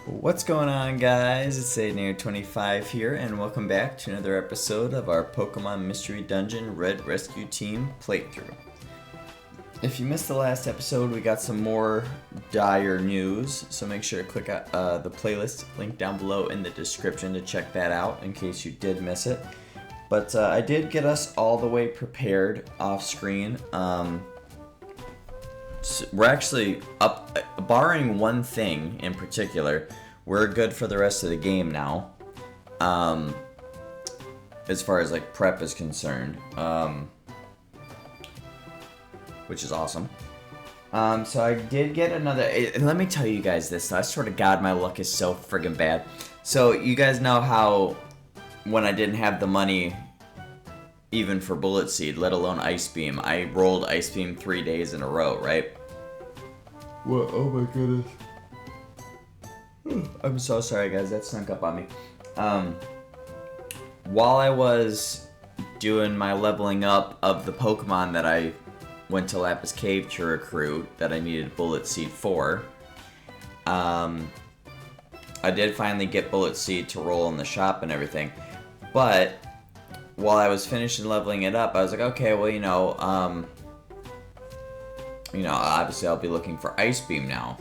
What's going on, guys? It's Aidnair25 here, and welcome back to another episode of our Pokemon Mystery Dungeon Red Rescue Team playthrough. If you missed the last episode, we got some more dire news, so make sure to click out the playlist link down below in the description to check that out in case you did miss it. But I did get us all the way prepared off screen. So we're actually up, barring one thing in particular, we're good for the rest of the game now. As far as like prep is concerned, which is awesome. So I did get another. Let me tell you guys this. I swear to God, my luck is so friggin' bad. So you guys know how when I didn't have the money, even for Bullet Seed, let alone Ice Beam, I rolled Ice Beam 3 days in a row, right? What? Oh my goodness. I'm so sorry, guys. That snuck up on me. While I was doing my leveling up of the Pokemon that I went to Lapis Cave to recruit that I needed Bullet Seed for, I did finally get Bullet Seed to roll in the shop and everything. But while I was finishing leveling it up, I was like, okay, well, obviously I'll be looking for Ice Beam now.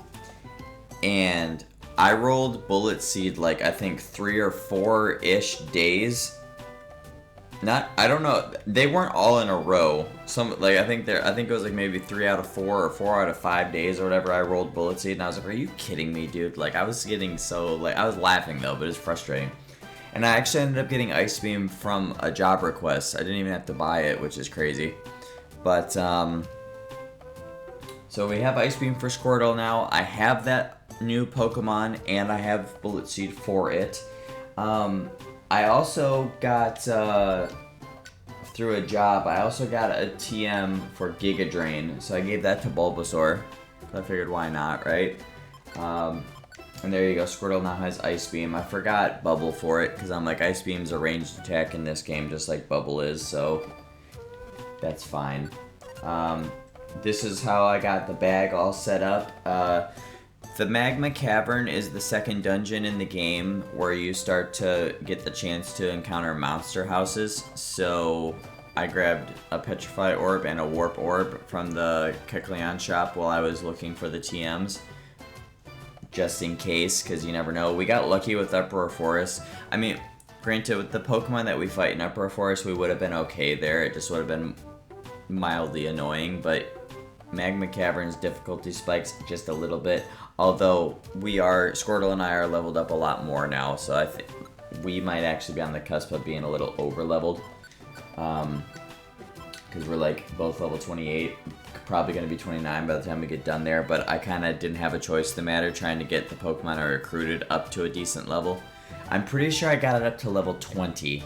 And I rolled Bullet Seed like I think 3 or 4-ish days. I don't know. They weren't all in a row. I think it was like maybe 3 out of 4 or 4 out of 5 days or whatever I rolled Bullet Seed, and I was like, are you kidding me, dude? Like I was getting so I was laughing though, but it's frustrating. And I actually ended up getting Ice Beam from a job request. I didn't even have to buy it, which is crazy. But, so we have Ice Beam for Squirtle now. I have that new Pokemon, and I have Bullet Seed for it. I also got, through a job, I also got a TM for Giga Drain. So I gave that to Bulbasaur. I figured, why not, right? And there you go, Squirtle now has Ice Beam. I forgot Bubble for it, because I'm like, Ice Beam's a ranged attack in this game, just like Bubble is, so that's fine. This is how I got the bag all set up. The Magma Cavern is the second dungeon in the game where you start to get the chance to encounter monster houses, so I grabbed a Petrify Orb and a Warp Orb from the Kecleon shop while I was looking for the TMs. Just in case, because you never know. We got lucky with Uproar Forest. I mean, granted, with the Pokemon that we fight in Uproar Forest, we would have been okay there. It just would have been mildly annoying, but Magma Cavern's difficulty spikes just a little bit. Although Squirtle and I are leveled up a lot more now, so I think we might actually be on the cusp of being a little over-leveled. Because we're like both level 28. Probably going to be 29 by the time we get done there, but I kind of didn't have a choice in the matter trying to get the Pokemon I recruited up to a decent level. I'm pretty sure I got it up to level 20,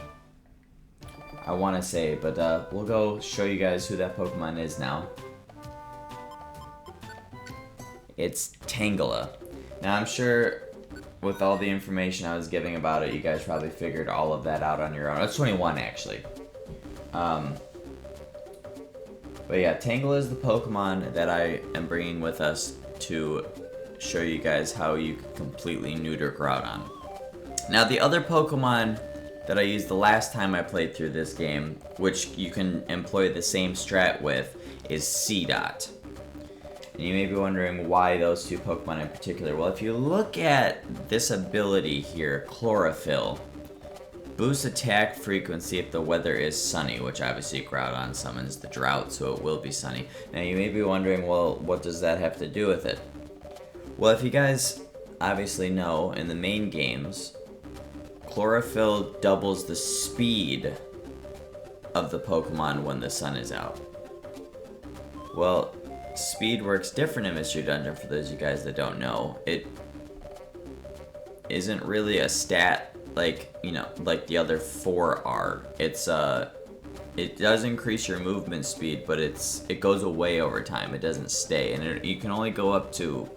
I want to say, but we'll go show you guys who that Pokemon is now. It's Tangela. Now I'm sure with all the information I was giving about it, you guys probably figured all of that out on your own. It's 21 actually. But yeah, Tangela is the Pokemon that I am bringing with us to show you guys how you can completely neuter Groudon. Now the other Pokemon that I used the last time I played through this game, which you can employ the same strat with, is C-Dot. And you may be wondering why those two Pokemon in particular. Well, if you look at this ability here, Chlorophyll, boosts attack frequency if the weather is sunny, which obviously Groudon summons the drought, so it will be sunny. Now you may be wondering, well, what does that have to do with it? Well, if you guys obviously know, in the main games, Chlorophyll doubles the speed of the Pokemon when the sun is out. Well, speed works different in Mystery Dungeon for those of you guys that don't know. It isn't really a stat like the other 4 are. It does increase your movement speed, but it goes away over time. It doesn't stay, and you can only go up to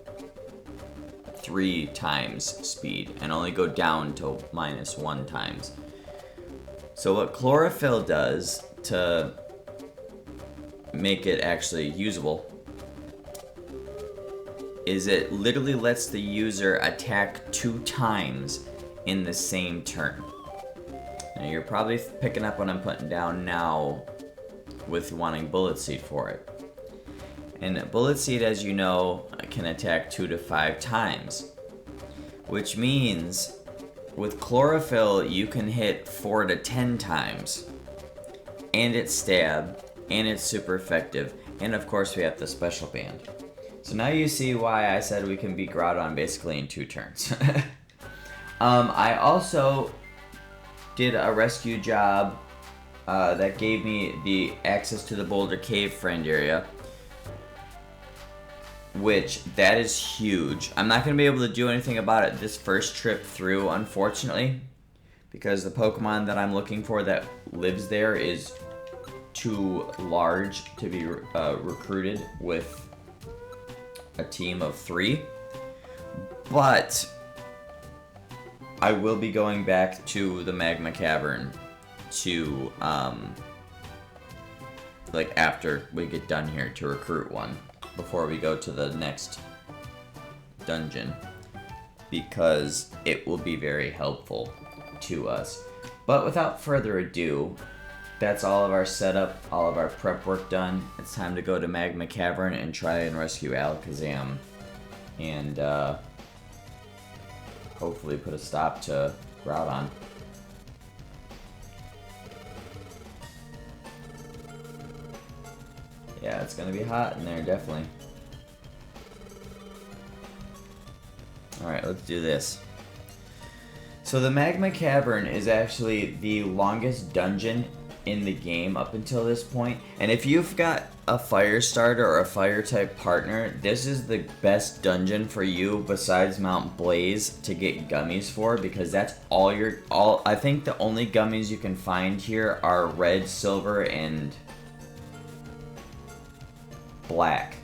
3 times speed and only go down to -1 times. So what Chlorophyll does to make it actually usable is it literally lets the user attack 2 times in the same turn. Now you're probably picking up what I'm putting down now with wanting Bullet Seed for it. And Bullet Seed, as you know, can attack 2 to 5 times. Which means with Chlorophyll you can hit 4 to 10 times. And it's stab, and it's super effective, and of course we have the special band. So now you see why I said we can beat Groudon basically in 2 turns. I also did a rescue job that gave me the access to the Boulder Cave friend area, which that is huge. I'm not going to be able to do anything about it this first trip through, unfortunately, because the Pokemon that I'm looking for that lives there is too large to be recruited with a team of 3. But I will be going back to the Magma Cavern to like after we get done here to recruit one before we go to the next dungeon, because it will be very helpful to us. But without further ado, that's all of our setup, all of our prep work done. It's time to go to Magma Cavern and try and rescue Alakazam. And hopefully put a stop to Groudon. Yeah, it's gonna be hot in there, definitely. Alright, let's do this. So the Magma Cavern is actually the longest dungeon in the game up until this point, and if you've got a fire starter or a fire type partner, this is the best dungeon for you besides Mount Blaze to get gummies for, because that's all I think the only gummies you can find here are red, silver, and black,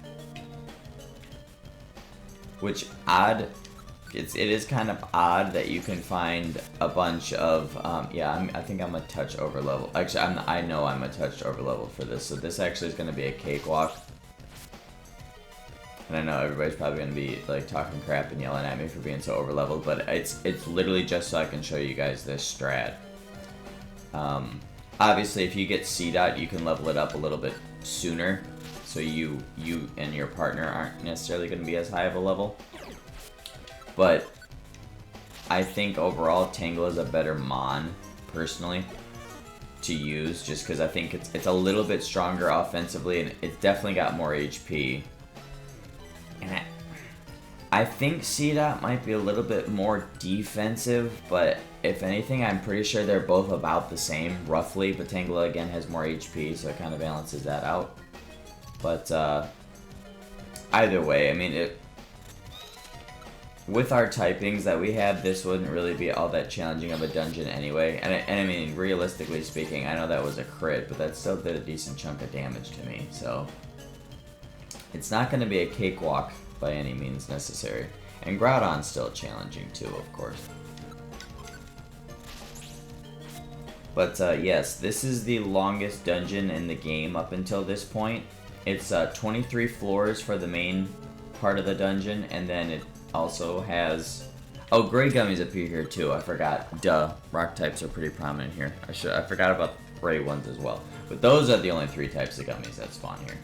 which it is kind of odd that you can find a bunch of, yeah, I think I'm a touch over level. Actually, I know I'm a touch over level for this, so this actually is going to be a cakewalk. And I know everybody's probably going to be like talking crap and yelling at me for being so over leveled, but it's literally just so I can show you guys this strat. Obviously, if you get C dot, you can level it up a little bit sooner, so you and your partner aren't necessarily going to be as high of a level. But I think overall Tangle is a better Mon, personally, to use, just because I think it's a little bit stronger offensively, and it's definitely got more HP. And I think C-Dot might be a little bit more defensive, but if anything, I'm pretty sure they're both about the same, roughly, but Tangle, again, has more HP, so it kind of balances that out. But either way, I mean, with our typings that we have, this wouldn't really be all that challenging of a dungeon anyway. And I mean, realistically speaking, I know that was a crit, but that still did a decent chunk of damage to me. So it's not going to be a cakewalk by any means necessary. And Groudon's still challenging too, of course. But yes, this is the longest dungeon in the game up until this point. It's 23 floors for the main part of the dungeon, and then it also has, oh, gray gummies appear here too. I forgot. Duh. Rock types are pretty prominent here. I forgot about gray ones as well. But those are the only 3 types of gummies that spawn here.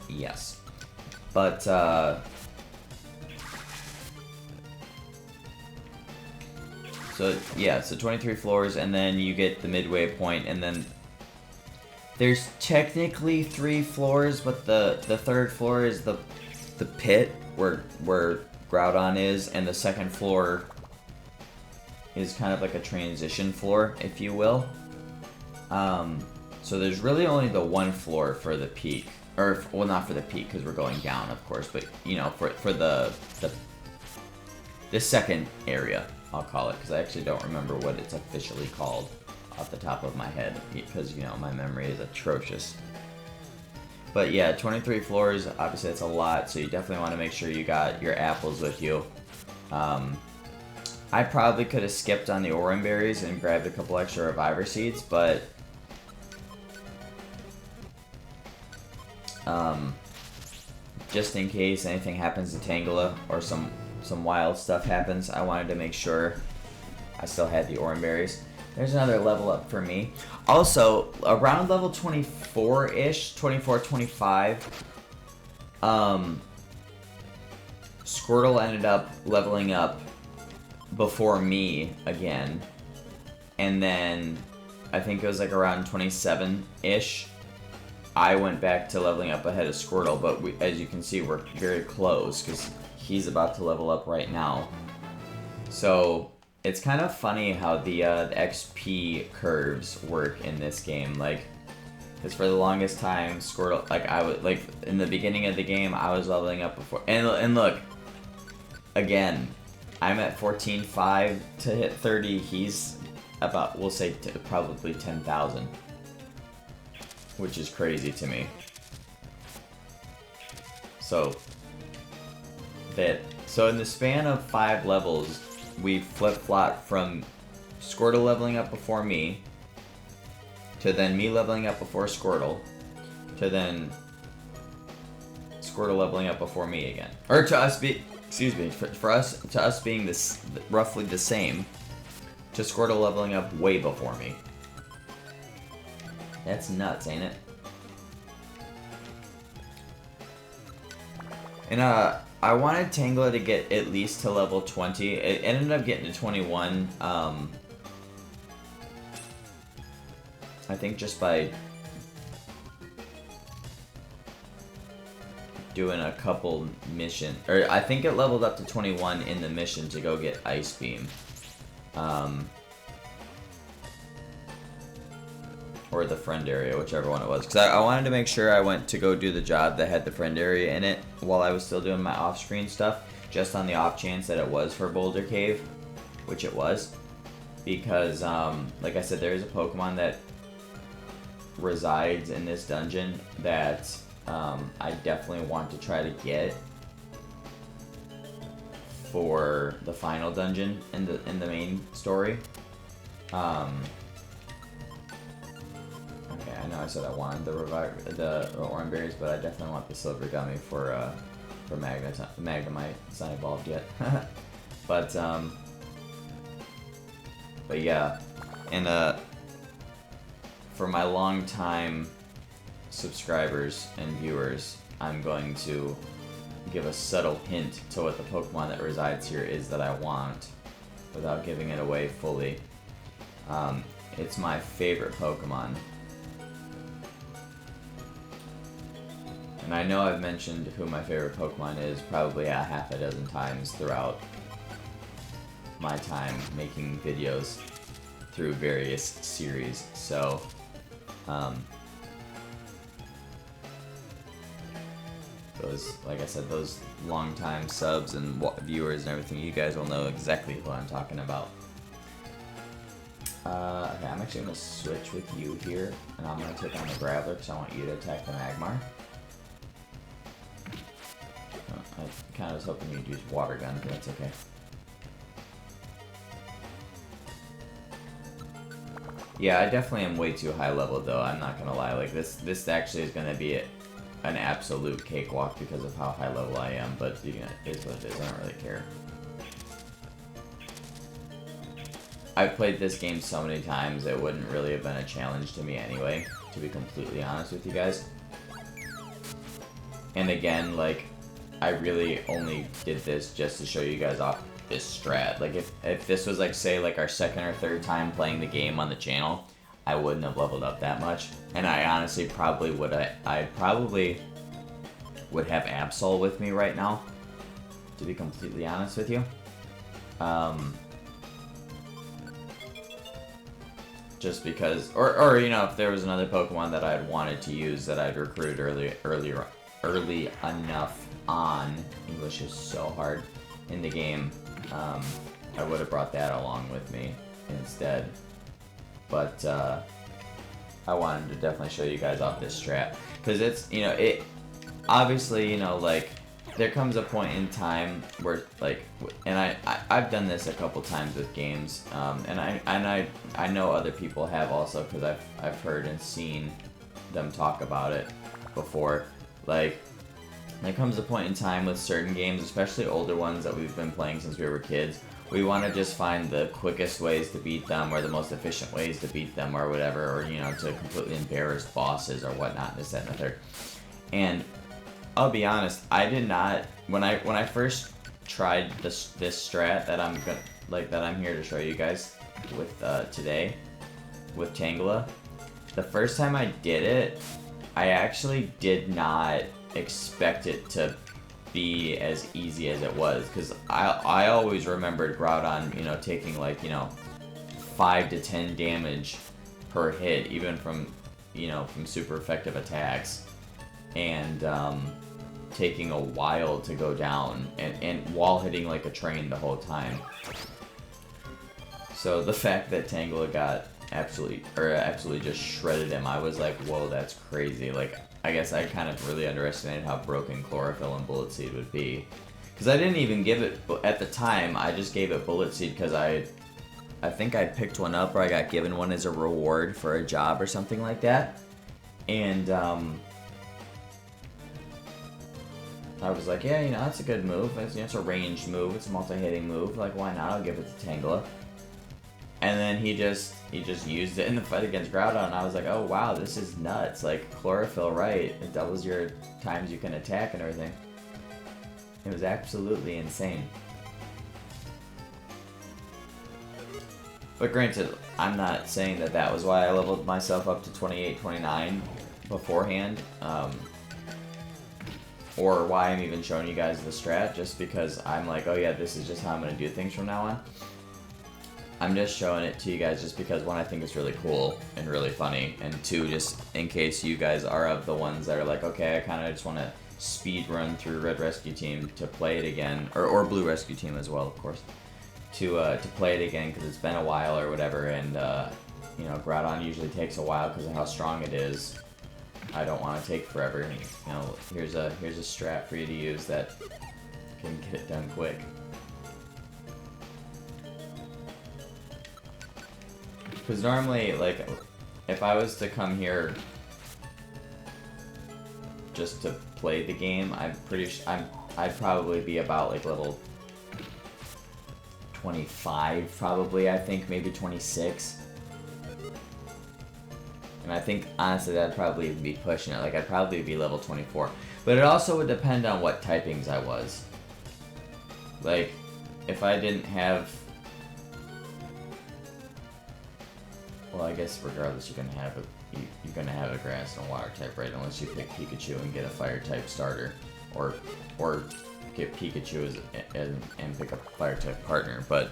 Yes. But so yeah, so 23 floors, and then you get the midway point, and then there's technically 3 floors, but the 3rd floor is the pit where Groudon is, and the 2nd floor is kind of like a transition floor, if you will. So there's really only the 1 floor for the peak, or well, not for the peak because we're going down, of course, but you know, for the second area, I'll call it, because I actually don't remember what it's officially called off the top of my head, because, you know, my memory is atrocious. But yeah, 23 floors, obviously that's a lot, so you definitely want to make sure you got your apples with you. I probably could have skipped on the Oran Berries and grabbed a couple extra Reviver Seeds, but just in case anything happens to Tangela or some wild stuff happens, I wanted to make sure I still had the orange berries. There's another level up for me. Also, around level 24-ish, 24, 25, Squirtle ended up leveling up before me again. And then, I think it was like around 27-ish, I went back to leveling up ahead of Squirtle, but as you can see, we're very close, because he's about to level up right now. So, it's kind of funny how the XP curves work in this game, like, because for the longest time, Squirtle, like, in the beginning of the game, I was leveling up before, and look, again, I'm at 14.5 to hit 30, he's about, we'll say, probably 10,000. Which is crazy to me. So in the span of 5 levels, we flip-flopped from Squirtle leveling up before me, to then me leveling up before Squirtle, to then Squirtle leveling up before me again. Or to us to us being this roughly the same, to Squirtle leveling up way before me. That's nuts, ain't it? And I wanted Tangela to get at least to level 20. It ended up getting to 21. I think just by doing a couple mission, or I think it leveled up to 21 in the mission to go get Ice Beam. Or the friend area, whichever one it was. Because I wanted to make sure I went to go do the job that had the friend area in it while I was still doing my off-screen stuff, just on the off chance that it was for Boulder Cave, which it was. Because, like I said, there is a Pokemon that resides in this dungeon that I definitely want to try to get for the final dungeon in the main story. Okay, I know I said I wanted the orange berries, but I definitely want the silver gummy for Magnemite. It's not evolved yet. but yeah, and for my long-time subscribers and viewers, I'm going to give a subtle hint to what the Pokemon that resides here is that I want, without giving it away fully. It's my favorite Pokemon. And I know I've mentioned who my favorite Pokemon is probably a half a dozen times throughout my time making videos through various series, so those, like I said, those long-time subs and viewers and everything, you guys will know exactly who I'm talking about. Okay, I'm actually going to switch with you here, and I'm going to take on the Graveler because I want you to attack the Magmar. I kind of was hoping you'd use Water Gun, but that's okay. Yeah, I definitely am way too high level though, I'm not gonna lie. Like, this actually is gonna be an absolute cakewalk because of how high level I am, but you know, it is what it is, I don't really care. I've played this game so many times, it wouldn't really have been a challenge to me anyway, to be completely honest with you guys. And again, like, I really only did this just to show you guys off this strat. Like, if this was, like, say, like, our second or third time playing the game on the channel, I wouldn't have leveled up that much. And I honestly probably would, I probably would have Absol with me right now, to be completely honest with you. Just because, or you know, if there was another Pokemon that I'd wanted to use that I'd recruited early enough on, English is so hard, in the game, I would have brought that along with me instead. But I wanted to definitely show you guys off this strat, because it's, you know, it obviously, you know, like, there comes a point in time where, like, and I've done this a couple times with games, and I know other people have also, because I've heard and seen them talk about it before. Like, there comes a point in time with certain games, especially older ones that we've been playing since we were kids, we want to just find the quickest ways to beat them, or the most efficient ways to beat them, or whatever, or, you know, to completely embarrass bosses or whatnot, this, that, and the third. And I'll be honest, I did not, when I first tried this strat that I'm here to show you guys with today with Tangela, the first time I did it, I actually did not expect it to be as easy as it was, because I always remembered Groudon, you know, taking like, you know, 5 to 10 damage per hit, even from, you know, from super effective attacks, and taking a while to go down, and wall hitting like a train the whole time. So the fact that Tangela got absolutely just shredded him, I was like, whoa, that's crazy. Like, I guess I kind of really underestimated how broken Chlorophyll and Bullet Seed would be. Because I didn't even give it, at the time, I just gave it Bullet Seed because I think I picked one up, or I got given one as a reward for a job or something like that. And, I was like, yeah, you know, that's a good move. It's a ranged move. It's a multi-hitting move. Like, why not? I'll give it to Tangela. And then he just used it in the fight against Groudon, and I was like, oh wow, this is nuts. Like, Chlorophyll, right? It doubles your times you can attack and everything. It was absolutely insane. But granted, I'm not saying that that was why I leveled myself up to 28, 29 beforehand. Or why I'm even showing you guys the strat, just because I'm like, oh yeah, this is just how I'm going to do things from now on. I'm just showing it to you guys just because, one, I think it's really cool and really funny, and two, just in case you guys are of the ones that are like, okay, I kind of just want to speed run through Red Rescue Team to play it again, or Blue Rescue Team as well, of course, to play it again because it's been a while or whatever, and you know, Groudon usually takes a while because of how strong it is. I don't want to take forever. You know, here's a strat for you to use that can get it done quick. Because normally, like, if I was to come here just to play the game, I'd probably be about like level 25, probably. I think maybe 26. And I think, honestly, that'd probably be pushing it. Like, I'd probably be level 24. But it also would depend on what typings I was. Like, if I didn't have... Well, I guess regardless, you're gonna have a grass and a water type, right? Unless you pick Pikachu and get a fire type starter, or get Pikachu and pick a fire type partner. But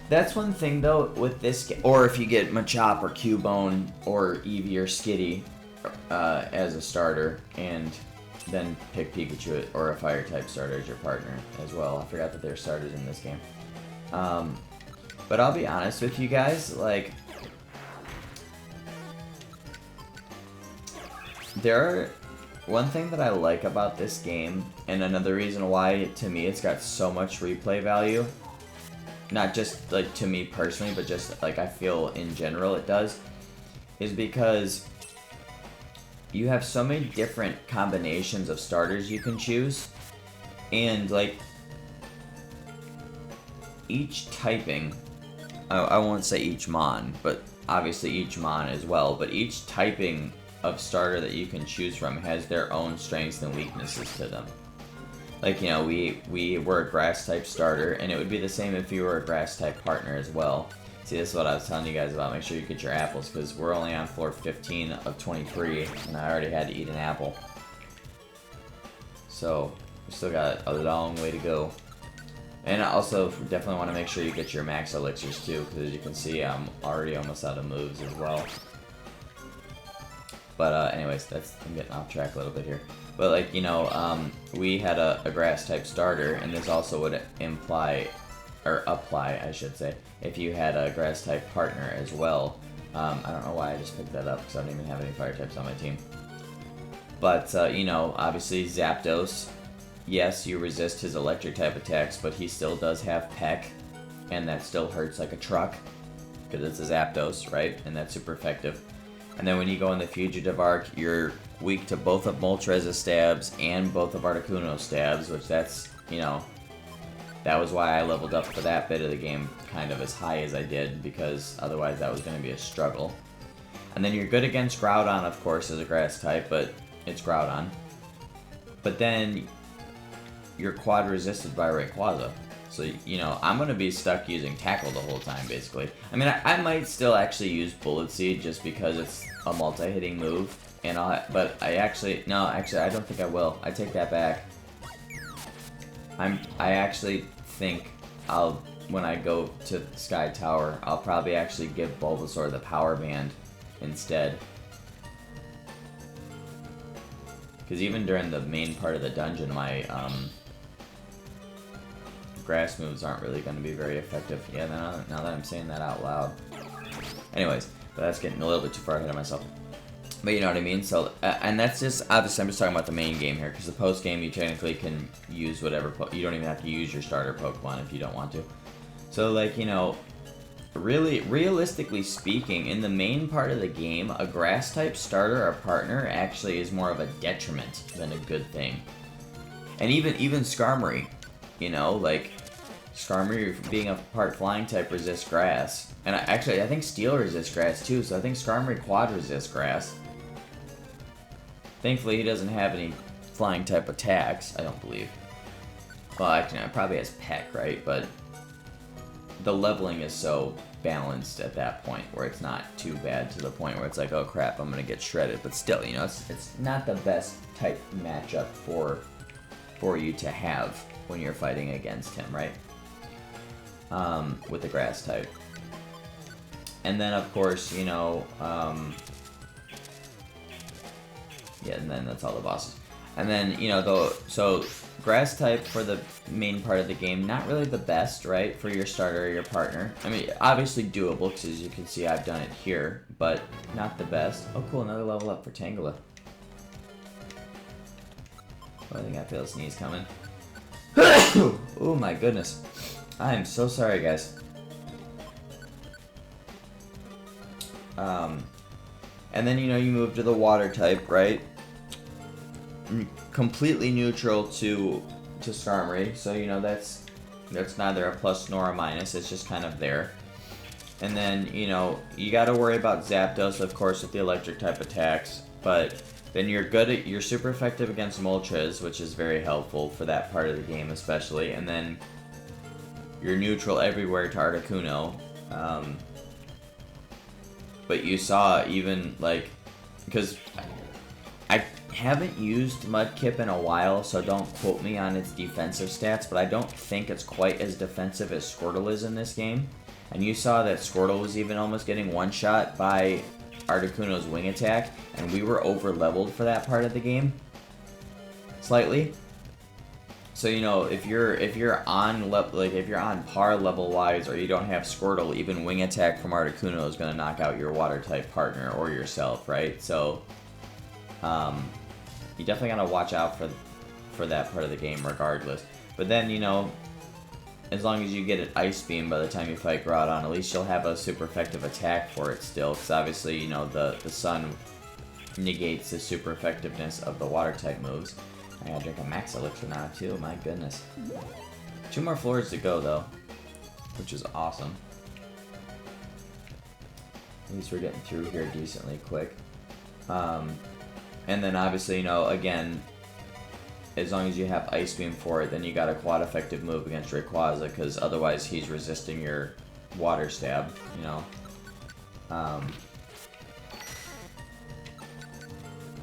that's one thing though with this game. Or if you get Machop or Cubone or Eevee or Skitty as a starter, and then pick Pikachu or a fire type starter as your partner as well. I forgot that they're starters in this game. But I'll be honest with you guys, like, one thing that I like about this game, and another reason why, to me, it's got so much replay value, not just, like, to me personally, but just, like, I feel in general it does, is because you have so many different combinations of starters you can choose, and, like, each typing... I won't say each mon, but obviously each mon as well, but each typing of starter that you can choose from has their own strengths and weaknesses to them. Like, you know, we were a grass type starter, and it would be the same if you were a grass type partner as well. See, this is what I was telling you guys about. Make sure you get your apples, because we're only on floor 15 of 23, and I already had to eat an apple. So, we still got a long way to go. And also, definitely want to make sure you get your max elixirs too, because as you can see, I'm already almost out of moves as well. But anyways, I'm getting off track a little bit here. But like, you know, we had a grass type starter, and this also would imply, or apply, I should say, if you had a grass type partner as well. I don't know why I just picked that up, because I don't even have any fire types on my team. But, you know, obviously Zapdos. Yes, you resist his electric type attacks, but he still does have Peck, and that still hurts like a truck, because it's a Zapdos, right? And that's super effective. And then when you go in the Fugitive Arc, you're weak to both of Moltres' stabs and both of Articuno's stabs, which that's, you know, that was why I leveled up for that bit of the game kind of as high as I did, because otherwise that was going to be a struggle. And then you're good against Groudon, of course, as a grass type, but it's Groudon. But then you're quad resisted by Rayquaza. So, you know, I'm going to be stuck using Tackle the whole time, basically. I mean, I might still actually use Bullet Seed just because it's a multi-hitting move. And but I actually, no, actually, I don't think I will. I take that back. I actually think when I go to Sky Tower, I'll probably actually give Bulbasaur the Power Band instead. Because even during the main part of the dungeon, my, grass moves aren't really going to be very effective. Yeah, now that I'm saying that out loud. Anyways, but that's getting a little bit too far ahead of myself. But you know what I mean? So, and that's just, obviously I'm just talking about the main game here, because the post game you technically can use whatever, you don't even have to use your starter Pokemon if you don't want to. So like, you know, really, realistically speaking, in the main part of the game, a grass type starter or partner actually is more of a detriment than a good thing. And even Skarmory, you know, like, Skarmory being a part flying type resists grass. And I think Steel resists grass too, so I think Skarmory quad resists grass. Thankfully, he doesn't have any flying type attacks, I don't believe. Well, actually, it probably has Peck, right? But the leveling is so balanced at that point where it's not too bad to the point where it's like, oh crap, I'm gonna get shredded. But still, you know, it's not the best type matchup for you to have when you're fighting against him, right? With the grass type. And then, of course, you know, yeah, and then that's all the bosses. And then, you know, so grass type for the main part of the game, not really the best, right, for your starter or your partner. I mean, obviously doable, because as you can see, I've done it here, but not the best. Oh, cool, another level up for Tangela. Oh, I think I feel a sneeze coming. Oh my goodness. I am so sorry, guys. And then, you know, you move to the water type, right? Completely neutral to Skarmory, so, you know, that's neither a plus nor a minus, it's just kind of there. And then, you know, you gotta worry about Zapdos, of course, with the electric type attacks, but then you're super effective against Moltres, which is very helpful for that part of the game especially, and then you're neutral everywhere to Articuno. But you saw even, like, because I haven't used Mudkip in a while, so don't quote me on its defensive stats, but I don't think it's quite as defensive as Squirtle is in this game. And you saw that Squirtle was even almost getting one-shot by Articuno's wing attack, and we were over-leveled for that part of the game. Slightly. So, you know, if you're on par level-wise, or you don't have Squirtle, even wing attack from Articuno is going to knock out your water-type partner or yourself, right? So, you definitely got to watch out for that part of the game regardless. But then, you know, as long as you get an Ice Beam by the time you fight Groudon, at least you'll have a super effective attack for it still, because obviously, you know, the Sun negates the super effectiveness of the water-type moves. I gotta drink a Max Elixir now, too. My goodness. 2 more floors to go, though, which is awesome. At least we're getting through here decently quick. And then, obviously, you know, again, as long as you have Ice Beam for it, then you got a quad effective move against Rayquaza, because otherwise he's resisting your Water Stab, you know.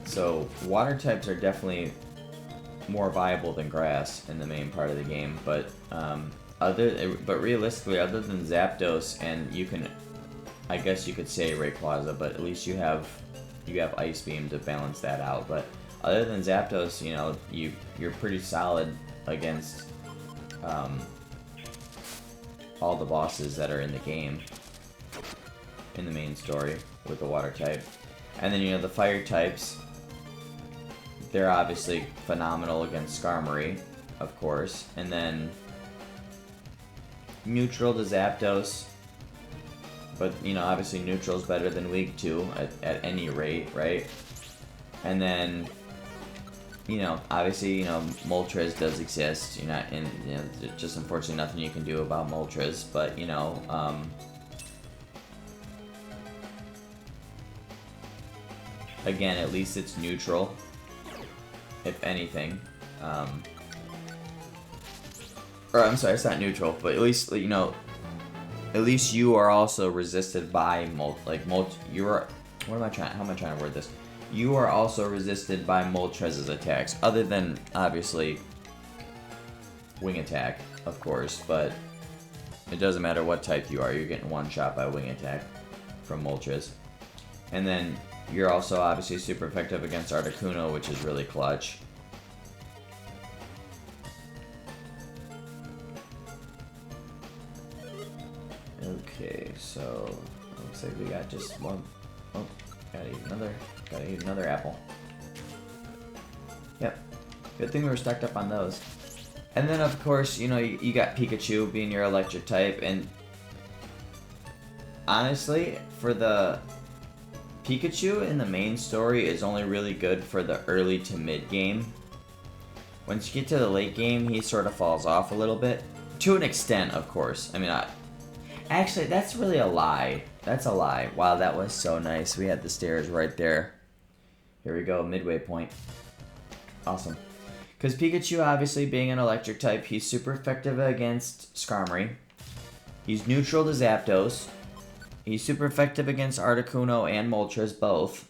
So, water types are definitely more viable than grass in the main part of the game, but realistically, other than Zapdos, and you can, I guess you could say Rayquaza, but at least you have Ice Beam to balance that out. But other than Zapdos, you know, you're pretty solid against all the bosses that are in the game, in the main story with the water type. And then, you know, the fire types, they're obviously phenomenal against Skarmory, of course. And then neutral to Zapdos, But, you know, obviously neutral's better than weak too, at any rate, right? And then, you know, obviously, you know, Moltres does exist. You're not in, you know, just unfortunately nothing you can do about Moltres, but, you know, again, at least it's neutral, if anything. Or, I'm sorry, it's not neutral, but at least, you know, at least you are also resisted by you are, how am I trying to word this? You are also resisted by Moltres' attacks, other than, obviously, Wing Attack, of course, but it doesn't matter what type you are, you're getting one shot by Wing Attack from Moltres. And then, you're also obviously super effective against Articuno, which is really clutch. Okay, so looks like we got just one. Oh, gotta eat another apple. Yep, good thing we were stacked up on those. And then of course, you know, you got Pikachu being your electric type, and honestly, for the Pikachu in the main story is only really good for the early to mid game. Once you get to the late game, he sort of falls off a little bit. To an extent, of course. I mean, actually, that's really a lie. That's a lie. Wow, that was so nice. We had the stairs right there. Here we go, midway point. Awesome. Because Pikachu, obviously, being an electric type, he's super effective against Skarmory. He's neutral to Zapdos. He's super effective against Articuno and Moltres, both.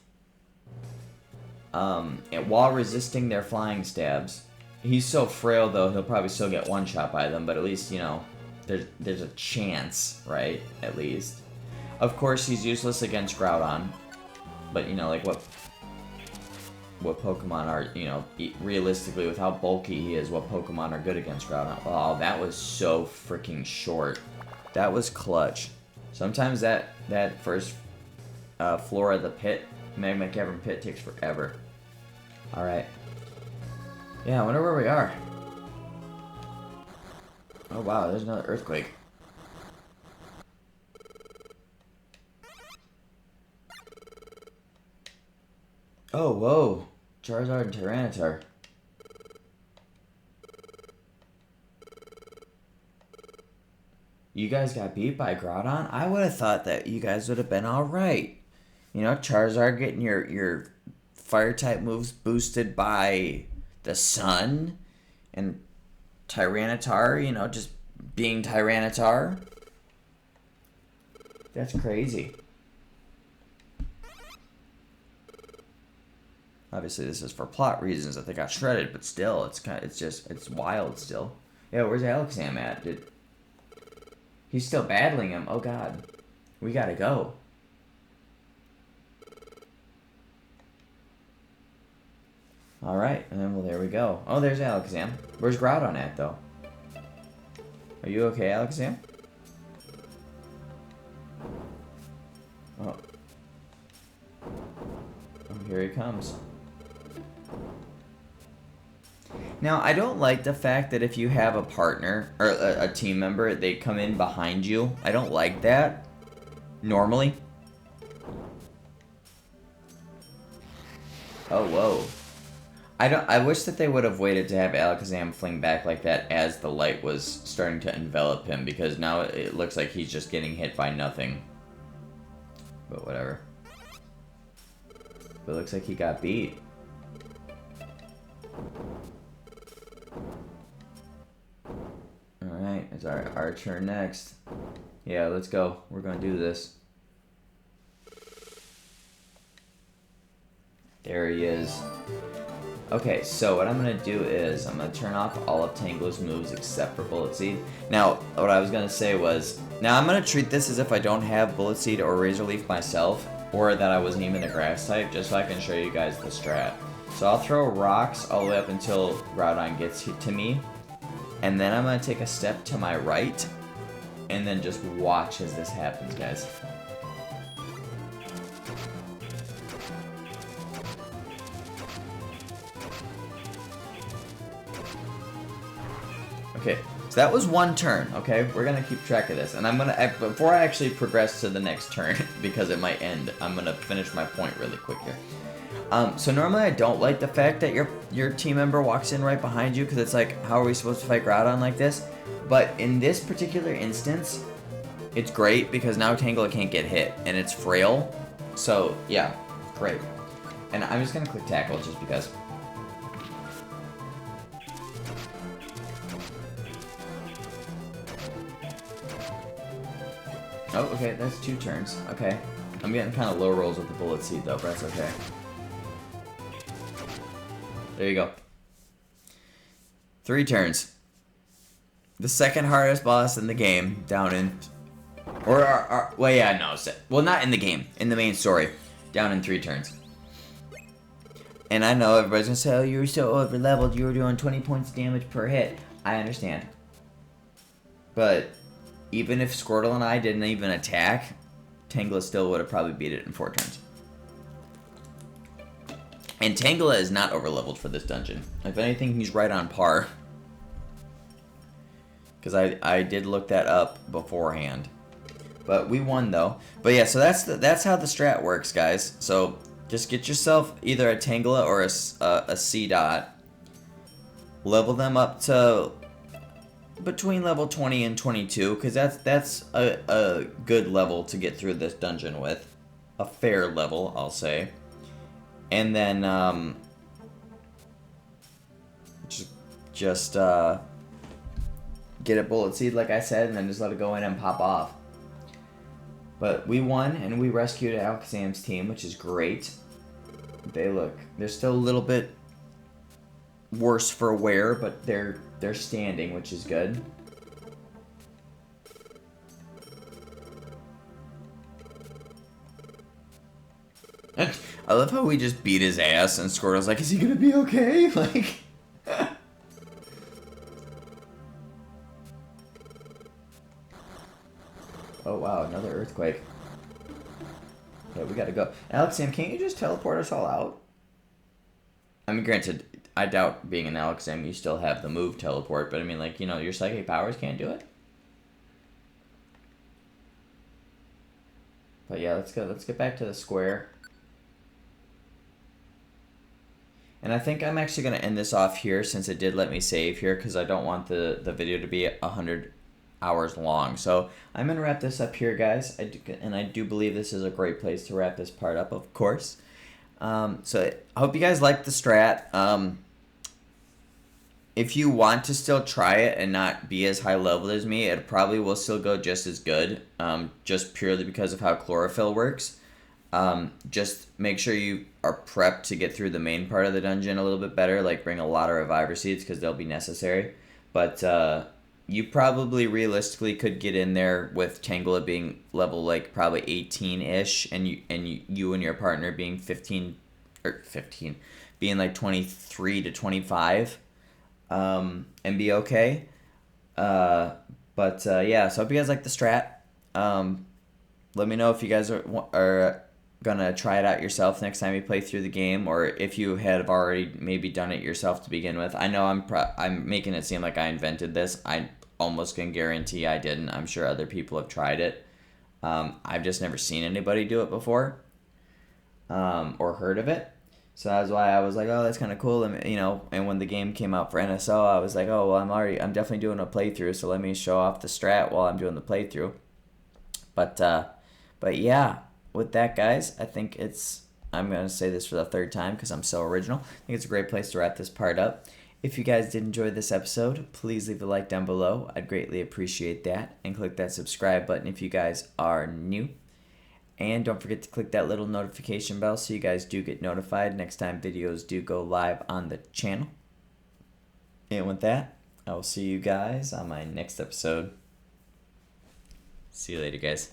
And while resisting their flying stabs. He's so frail, though, he'll probably still get one shot by them, but at least, you know, there's a chance, right? At least. Of course, he's useless against Groudon. But, you know, like, what Pokemon are, you know, realistically, with how bulky he is, what Pokemon are good against Groudon? Oh, that was so freaking short. That was clutch. Sometimes that first floor of the pit, Magma Cavern pit, takes forever. Alright. Yeah, I wonder where we are. Oh wow, there's another earthquake. Oh, whoa. Charizard and Tyranitar. You guys got beat by Groudon? I would have thought that you guys would have been alright. You know, Charizard getting your fire-type moves boosted by the sun. And Tyranitar, you know, just being Tyranitar. That's crazy. Obviously, this is for plot reasons that they got shredded, but still, it's wild still. Yeah, where's Alakazam at? He's still battling him. Oh god, we gotta go. All right, and then well, there we go. Oh, there's Alakazam. Where's Groudon at though? Are you okay, Alakazam? Oh. Oh, here he comes. Now, I don't like the fact that if you have a partner, or a team member, they come in behind you. I don't like that, normally. Oh, whoa. I wish that they would have waited to have Alakazam fling back like that as the light was starting to envelop him, because now it looks like he's just getting hit by nothing. But whatever. But it looks like he got beat. Alright, it's our turn next. Yeah, let's go. We're gonna do this. There he is. Okay, so what I'm gonna do is I'm gonna turn off all of Tango's moves except for Bullet Seed. Now, what I was gonna say was, now I'm gonna treat this as if I don't have Bullet Seed or Razor Leaf myself, or that I wasn't even a grass type, just so I can show you guys the strat. So I'll throw rocks all the way up until Groudon gets to me, and then I'm gonna take a step to my right, and then just watch as this happens, guys. Okay, that was one turn, okay? We're gonna keep track of this. And I'm gonna, before I actually progress to the next turn, because it might end, I'm gonna finish my point really quick here. So normally I don't like the fact that your team member walks in right behind you, because it's like, how are we supposed to fight Groudon like this? But in this particular instance, it's great because now Tangela can't get hit, and it's frail. So, yeah, great. And I'm just gonna click tackle just because. Oh, okay, that's 2 turns. Okay. I'm getting kind of low rolls with the Bullet Seed, though, but that's okay. There you go. 3 turns. The second hardest boss in the game, down in... well, yeah, no. Well, not in the game. In the main story. Down in 3 turns. And I know everybody's gonna say, oh, you were so over-leveled, you were doing 20 points damage per hit. I understand. But... even if Squirtle and I didn't even attack, Tangela still would have probably beat it in 4 turns. And Tangela is not overleveled for this dungeon. If anything, he's right on par. Because I did look that up beforehand. But we won, though. But yeah, so that's how the strat works, guys. So just get yourself either a Tangela or a C-Dot. Level them up to... between level 20 and 22, because that's a good level to get through this dungeon with. A fair level, I'll say. And then, just get a Bullet Seed, like I said, and then just let it go in and pop off. But we won, and we rescued Alakazam's team, which is great. They're still a little bit worse for wear, but they're standing, which is good. I love how we just beat his ass and Squirtle's like, is he gonna be okay? Like... oh wow, another earthquake. Okay, we gotta go. Alakazam, can't you just teleport us all out? I mean, granted, I doubt being an Alakazam you still have the move teleport, but I mean, like, you know, your psychic powers can't do it. But yeah, let's get back to the square. And I think I'm actually going to end this off here since it did let me save here, because I don't want the video to be 100 hours long. So I'm going to wrap this up here, guys. I do believe this is a great place to wrap this part up, of course. So I hope you guys like the strat. If you want to still try it and not be as high level as me, it probably will still go just as good, just purely because of how chlorophyll works. Just make sure you are prepped to get through the main part of the dungeon a little bit better, like bring a lot of reviver seeds because they'll be necessary. But you probably realistically could get in there with Tangela being level like probably 18-ish, and you and your partner being 15 being like 23 to 25. And be okay. Yeah, so I hope you guys like the strat. Let me know if you guys are gonna try it out yourself next time you play through the game, or if you have already maybe done it yourself to begin with. I know I'm making it seem like I invented this. I almost can guarantee I didn't. I'm sure other people have tried it. I've just never seen anybody do it before, or heard of it. So that's why I was like, oh, that's kind of cool. And, you know, and when the game came out for NSO, I was like, oh, well, I'm definitely doing a playthrough, so let me show off the strat while I'm doing the playthrough. But yeah, with that, guys, I think I'm going to say this for the 3rd time because I'm so original. I think it's a great place to wrap this part up. If you guys did enjoy this episode, please leave a like down below. I'd greatly appreciate that. And click that subscribe button if you guys are new. And don't forget to click that little notification bell so you guys do get notified next time videos do go live on the channel. And with that, I will see you guys on my next episode. See you later, guys.